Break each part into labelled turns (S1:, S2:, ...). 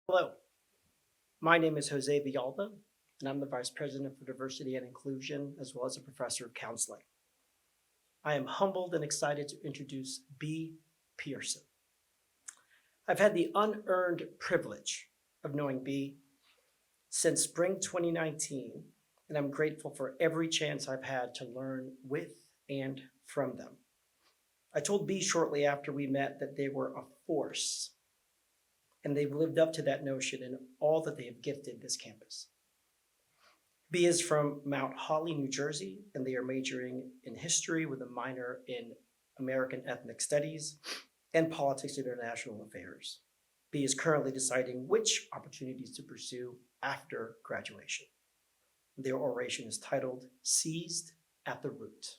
S1: Hello, my name is Jose Villalba, and I'm the Vice President for Diversity and Inclusion, as well as a professor of counseling. I am humbled and excited to introduce Bea Pearson. I've had the unearned privilege of knowing Bea since spring 2019, and I'm grateful for every chance I've had to learn with and from them. I told Bea shortly after we met that they were a force, and they've lived up to that notion in all that they have gifted this campus. Bea is from Mount Holly, New Jersey, and they are majoring in history with a minor in American Ethnic Studies and Politics and International Affairs. Bea is currently deciding which opportunities to pursue after graduation. Their oration is titled Seized at the Root.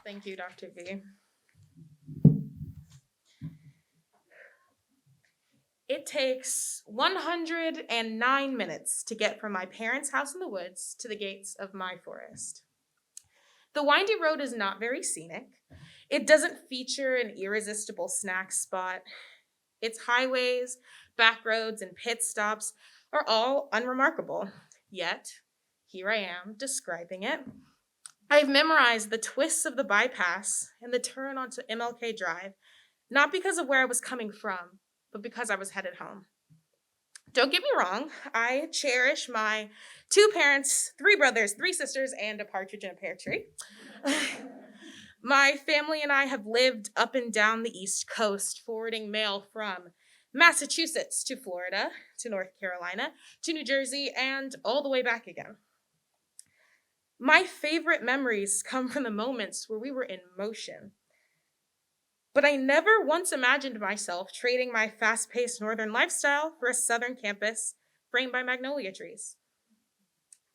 S2: Thank you, Dr. V. It takes 109 minutes to get from my parents' house in the woods to the gates of my forest. The windy road is not very scenic. It doesn't feature an irresistible snack spot. Its highways, back roads, and pit stops are all unremarkable. Yet, here I am describing it. I've memorized the twists of the bypass and the turn onto MLK Drive, not because of where I was coming from, but because I was headed home. Don't get me wrong, I cherish my 2 parents, 3 brothers, 3 sisters, and a partridge in a pear tree. My family and I have lived up and down the East Coast, forwarding mail from Massachusetts to Florida, to North Carolina, to New Jersey, and all the way back again. My favorite memories come from the moments where we were in motion. But I never once imagined myself trading my fast-paced northern lifestyle for a southern campus framed by magnolia trees.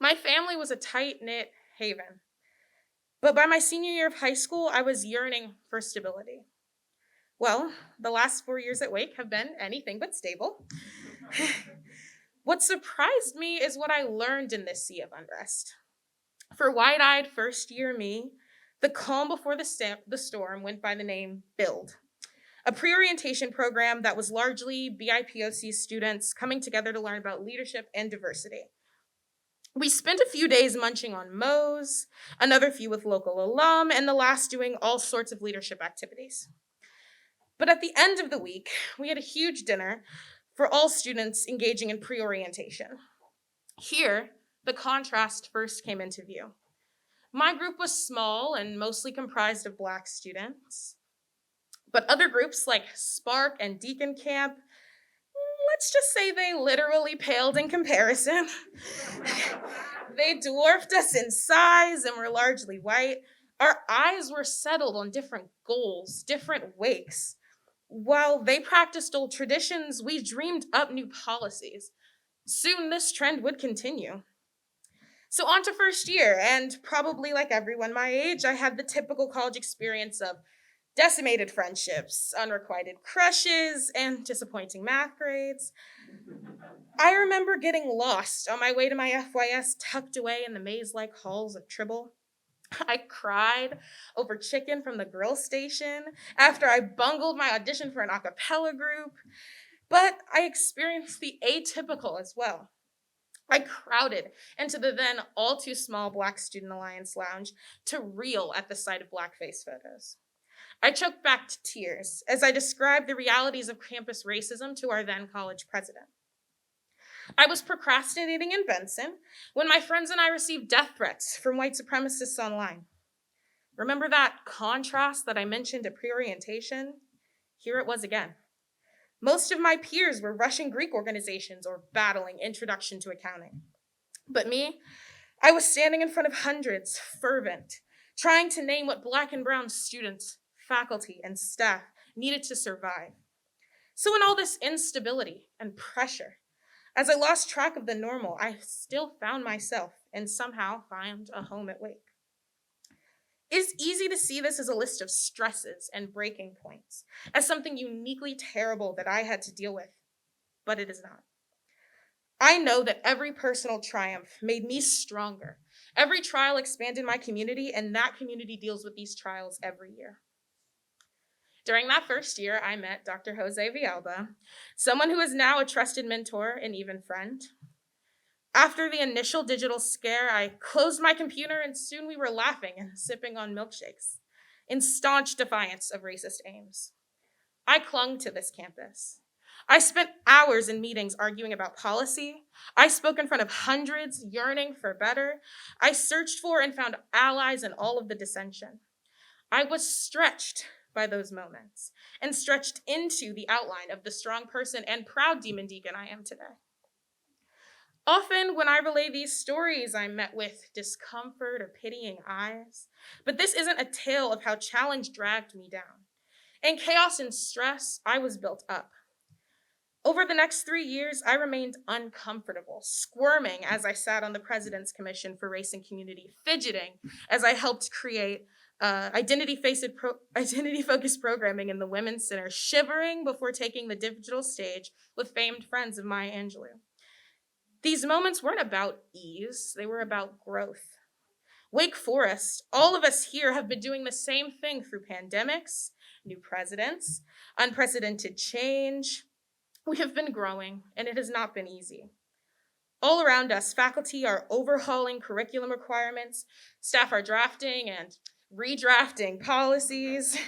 S2: My family was a tight-knit haven. But by my senior year of high school, I was yearning for stability. Well, the last 4 years at Wake have been anything but stable. What surprised me is what I learned in this sea of unrest. For wide-eyed first-year me, the calm before the storm went by the name BUILD, a pre-orientation program that was largely BIPOC students coming together to learn about leadership and diversity. We spent a few days munching on Moe's, another few with local alum, and the last doing all sorts of leadership activities. But at the end of the week, we had a huge dinner for all students engaging in pre-orientation. Here, the contrast first came into view. My group was small and mostly comprised of Black students, but other groups like Spark and Deacon Camp, let's just say they literally paled in comparison. They dwarfed us in size and were largely white. Our eyes were settled on different goals, different wakes. While they practiced old traditions, we dreamed up new policies. Soon this trend would continue. So on to first year, and probably like everyone my age, I had the typical college experience of decimated friendships, unrequited crushes, and disappointing math grades. I remember getting lost on my way to my FYS tucked away in the maze-like halls of Tribble. I cried over chicken from the grill station after I bungled my audition for an a cappella group, but I experienced the atypical as well. I crowded into the then all too small Black Student Alliance lounge to reel at the sight of blackface photos. I choked back to tears as I described the realities of campus racism to our then college president. I was procrastinating in Benson when my friends and I received death threats from white supremacists online. Remember that contrast that I mentioned at pre-orientation? Here it was again. Most of my peers were rushing Greek organizations or battling Introduction to Accounting. But me, I was standing in front of hundreds, fervent, trying to name what Black and brown students, faculty, and staff needed to survive. So in all this instability and pressure, as I lost track of the normal, I still found myself and somehow found a home at Wake. It's easy to see this as a list of stresses and breaking points, as something uniquely terrible that I had to deal with, but it is not. I know that every personal triumph made me stronger. Every trial expanded my community, and that community deals with these trials every year. During that first year, I met Dr. Jose Villalba, someone who is now a trusted mentor and even friend. After the initial digital scare, I closed my computer and soon we were laughing and sipping on milkshakes in staunch defiance of racist aims. I clung to this campus. I spent hours in meetings arguing about policy. I spoke in front of hundreds, yearning for better. I searched for and found allies in all of the dissension. I was stretched by those moments and stretched into the outline of the strong person and proud demon deacon I am today. Often, when I relay these stories, I'm met with discomfort or pitying eyes. But this isn't a tale of how challenge dragged me down. In chaos and stress, I was built up. Over the next 3 years, I remained uncomfortable, squirming as I sat on the President's Commission for Race and Community, fidgeting as I helped create identity-focused programming in the Women's Center, shivering before taking the digital stage with famed friends of Maya Angelou. These moments weren't about ease, they were about growth. Wake Forest, all of us here have been doing the same thing through pandemics, new presidents, unprecedented change. We have been growing, and it has not been easy. All around us, faculty are overhauling curriculum requirements, staff are drafting and redrafting policies,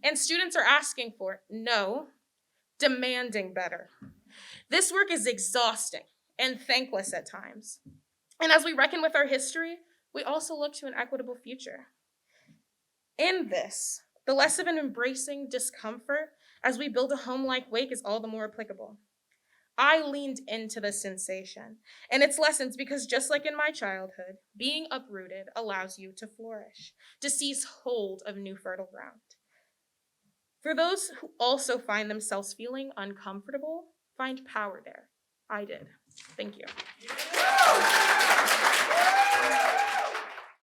S2: and students are asking for no, demanding better. This work is exhausting and thankless at times. And as we reckon with our history, we also look to an equitable future. In this, the lesson of embracing discomfort as we build a home like Wake is all the more applicable. I leaned into the sensation and its lessons because just like in my childhood, being uprooted allows you to flourish, to seize hold of new fertile ground. For those who also find themselves feeling uncomfortable, find power there. I did. Thank you.